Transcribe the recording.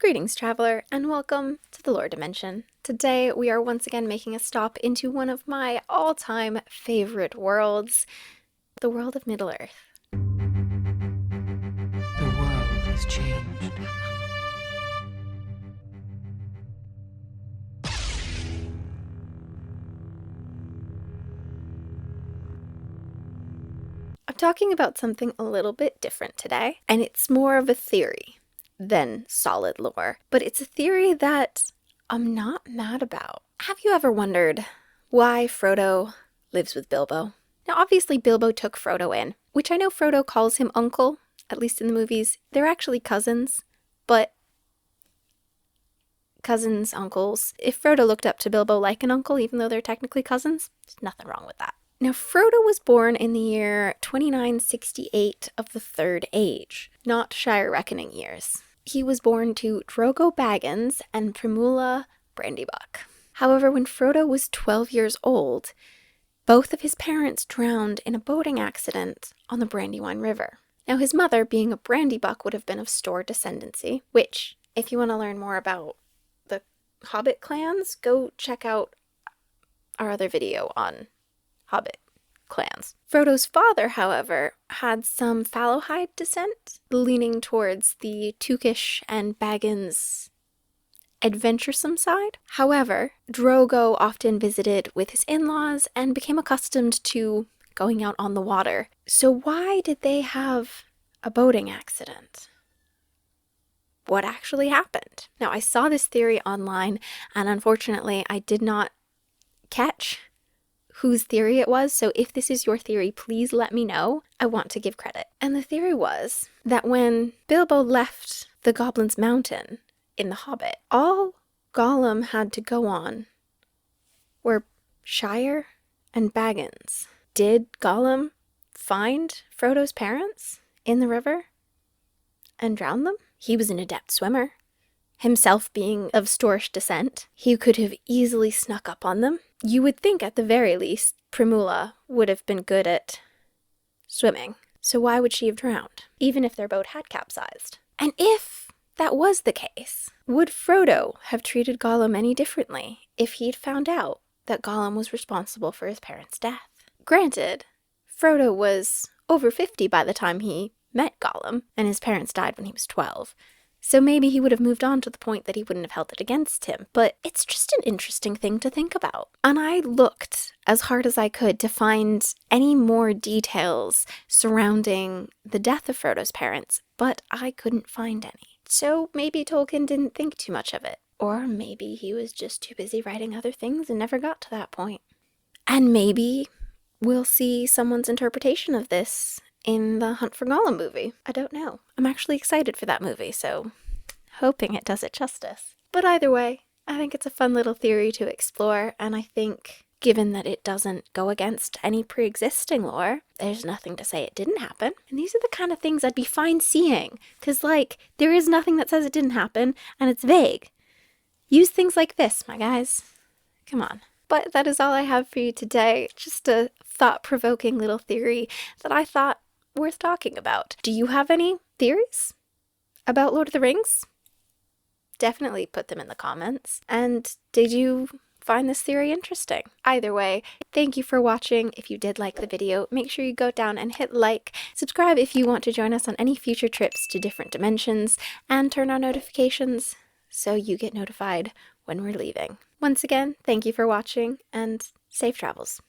Greetings, traveler, and welcome to the lore dimension. Today we are once again making a stop into one of my all-time favorite worlds, the world of Middle-earth. The world has changed. I'm talking about something a little bit different today, and it's more of a theory than solid lore, but it's a theory that I'm not mad about. Have you ever wondered why Frodo lives with Bilbo? Now, obviously, Bilbo took Frodo in, which I know Frodo calls him uncle, at least in the movies. They're actually cousins, but cousins, uncles. If Frodo looked up to Bilbo like an uncle, even though they're technically cousins, there's nothing wrong with that. Now, Frodo was born in the year 2968 of the Third Age, not Shire Reckoning years. He was born to Frodo Baggins and Primula Brandybuck. However, when Frodo was 12 years old, both of his parents drowned in a boating accident on the Brandywine River. Now, his mother, being a Brandybuck, would have been of Store descendancy, which, if you want to learn more about the Hobbit clans, go check out our other video on Hobbit clans. Frodo's father, however, had some Fallowhide descent, leaning towards the Tookish and Baggins adventuresome side. However, Drogo often visited with his in-laws and became accustomed to going out on the water. So why did they have a boating accident? What actually happened? Now, I saw this theory online, and unfortunately, I did not catch whose theory it was, so if this is your theory, please let me know. I want to give credit. And the theory was that when Bilbo left the Goblin's Mountain in The Hobbit, all Gollum had to go on were Shire and Baggins. Did Gollum find Frodo's parents in the river and drown them? He was an adept swimmer. Himself being of Storch descent, he could have easily snuck up on them. You would think at the very least Primula would have been good at swimming. So why would she have drowned, even if their boat had capsized? And if that was the case, would Frodo have treated Gollum any differently if he'd found out that Gollum was responsible for his parents' death? Granted, Frodo was over 50 by the time he met Gollum, and his parents died when he was 12. So maybe he would have moved on to the point that he wouldn't have held it against him. But it's just an interesting thing to think about. And I looked as hard as I could to find any more details surrounding the death of Frodo's parents, but I couldn't find any. So maybe Tolkien didn't think too much of it. Or maybe he was just too busy writing other things and never got to that point. And maybe we'll see someone's interpretation of this in the Hunt for Gollum movie. I don't know. I'm actually excited for that movie, so hoping it does it justice. But either way, I think it's a fun little theory to explore, and I think given that it doesn't go against any pre-existing lore, there's nothing to say it didn't happen. And these are the kind of things I'd be fine seeing, because there is nothing that says it didn't happen, and it's vague. Use things like this, my guys. Come on. But that is all I have for you today. Just a thought-provoking little theory that I thought worth talking about. Do you have any theories about Lord of the Rings? Definitely put them in the comments. And did you find this theory interesting? Either way, thank you for watching. If you did like the video, make sure you go down and hit like, subscribe if you want to join us on any future trips to different dimensions, and turn on notifications so you get notified when we're leaving. Once again, thank you for watching, and safe travels.